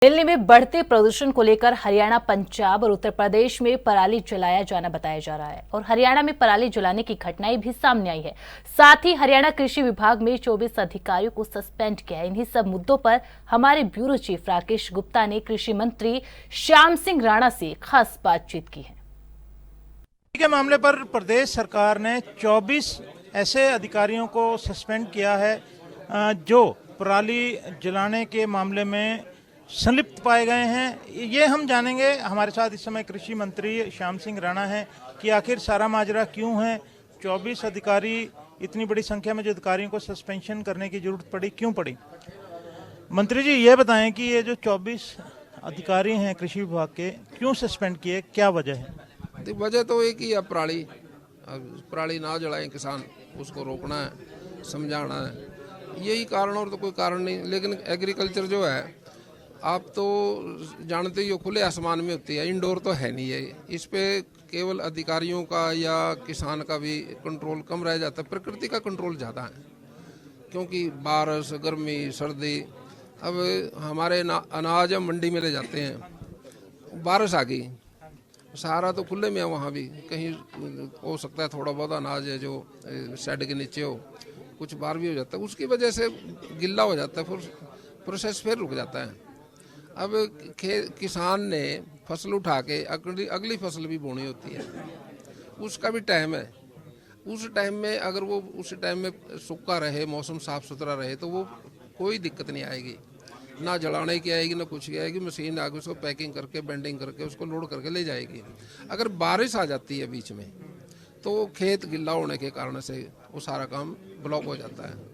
दिल्ली में बढ़ते प्रदूषण को लेकर हरियाणा, पंजाब और उत्तर प्रदेश में पराली जलाया जाना बताया जा रहा है और हरियाणा में पराली जलाने की घटनाएं भी सामने आई है। साथ ही हरियाणा कृषि विभाग में 24 अधिकारियों को सस्पेंड किया है। इन्हीं सब मुद्दों पर हमारे ब्यूरो चीफ राकेश गुप्ता ने कृषि मंत्री श्याम सिंह राणा से खास बातचीत की है। के मामले पर प्रदेश सरकार ने 24 ऐसे अधिकारियों को सस्पेंड किया है जो पराली जलाने के मामले में संलिप्त पाए गए हैं। ये हम जानेंगे। हमारे साथ इस समय कृषि मंत्री श्याम सिंह राणा हैं कि आखिर सारा माजरा क्यों है, 24 अधिकारी, इतनी बड़ी संख्या में जो अधिकारियों को सस्पेंशन करने की जरूरत पड़ी, क्यों पड़ी? मंत्री जी ये बताएं कि ये जो 24 अधिकारी हैं कृषि विभाग के, क्यों सस्पेंड किए, क्या वजह है? वजह तो एक ही है, पराली ना जलाएं किसान, उसको रोकना है, समझाना है, यही कारण और तो कोई कारण नहीं। लेकिन एग्रीकल्चर जो है, आप तो जानते ही हो, खुले आसमान में होती है, इंडोर तो है नहीं है। इस पे केवल अधिकारियों का या किसान का भी कंट्रोल कम रह जाता है, प्रकृति का कंट्रोल ज़्यादा है, क्योंकि बारिश, गर्मी, सर्दी। अब हमारे अनाज हम मंडी में ले जाते हैं, बारिश आ गई, सारा तो खुले में है, वहाँ भी कहीं हो सकता है थोड़ा बहुत अनाज है जो शेड के नीचे हो, कुछ बार भी हो जाता है, उसकी वजह से गिल्ला हो जाता है, फिर प्रोसेस फिर रुक जाता है। अब किसान ने फसल उठा के अगली फसल भी बोनी होती है, उसका भी टाइम है। उस टाइम में अगर वो उस टाइम में सूखा रहे, मौसम साफ सुथरा रहे, तो वो कोई दिक्कत नहीं आएगी, ना जलाने की आएगी ना कुछ की आएगी। मशीन आगे उसको पैकिंग करके, बेंडिंग करके उसको लोड करके ले जाएगी। अगर बारिश आ जाती है बीच में, तो खेत गिल्ला होने के कारण से वो सारा काम ब्लॉक हो जाता है।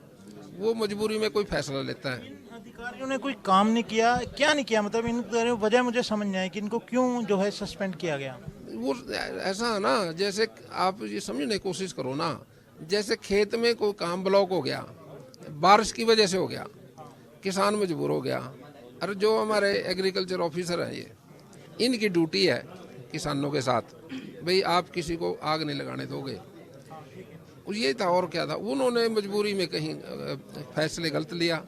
वो मजबूरी में कोई फैसला लेता है। अधिकारियों ने कोई काम नहीं किया, क्या नहीं किया? मतलब इन वजह मुझे समझ नहीं आई कि इनको क्यों जो है सस्पेंड किया गया। वो ऐसा है ना, जैसे आप ये समझने की कोशिश करो ना, जैसे खेत में कोई काम ब्लॉक हो गया, बारिश की वजह से हो गया, किसान मजबूर हो गया। अरे जो हमारे एग्रीकल्चर ऑफिसर हैं, ये इनकी ड्यूटी है किसानों के साथ, भाई आप किसी को आग नहीं लगाने दोगे, ये था। और क्या था, उन्होंने मजबूरी में कहीं फैसले गलत लिया।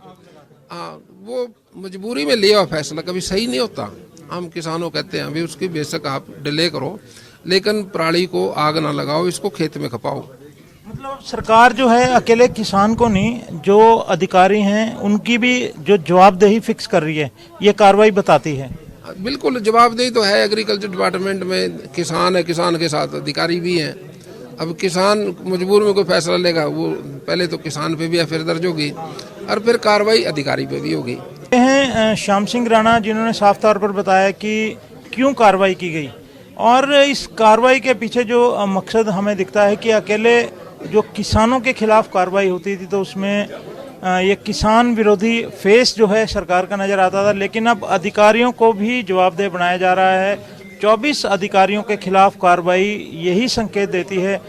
वो मजबूरी में लिया फैसला कभी सही नहीं होता। हम किसानों कहते हैं अभी उसकी बेशक आप डिले करो, लेकिन पराली को आग ना लगाओ, इसको खेत में खपाओ। मतलब सरकार जो है अकेले किसान को नहीं, जो अधिकारी हैं उनकी भी जो जवाबदेही फिक्स कर रही है, ये कार्रवाई बताती है। बिल्कुल जवाबदेही तो है। एग्रीकल्चर डिपार्टमेंट में किसान है, किसान के साथ अधिकारी भी हैं। अब किसान मजबूर में कोई फैसला लेगा, वो पहले तो किसान पे भी एफआईआर दर्ज होगी और फिर कार्रवाई अधिकारी पे भी होगी। हैं श्याम सिंह राणा, जिन्होंने साफ तौर पर बताया कि क्यों कार्रवाई की गई, और इस कार्रवाई के पीछे जो मकसद हमें दिखता है कि अकेले जो किसानों के खिलाफ कार्रवाई होती थी तो उसमें ये किसान विरोधी फेस जो है सरकार का नजर आता था, लेकिन अब अधिकारियों को भी जवाबदेह बनाया जा रहा है। 24 अधिकारियों के खिलाफ कार्रवाई यही संकेत देती है,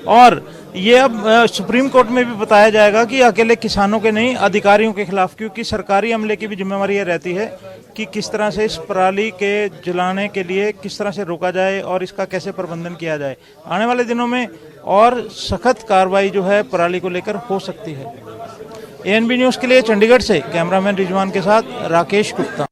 और ये अब सुप्रीम कोर्ट में भी बताया जाएगा कि अकेले किसानों के नहीं, अधिकारियों के खिलाफ, क्योंकि सरकारी अमले की भी जिम्मेवारी ये रहती है कि किस तरह से इस पराली के जलाने के लिए किस तरह से रोका जाए और इसका कैसे प्रबंधन किया जाए। आने वाले दिनों में और सख्त कार्रवाई जो है पराली को लेकर हो सकती है। एएनबी न्यूज़ के लिए चंडीगढ़ से कैमरामैन रिजवान के साथ राकेश गुप्ता।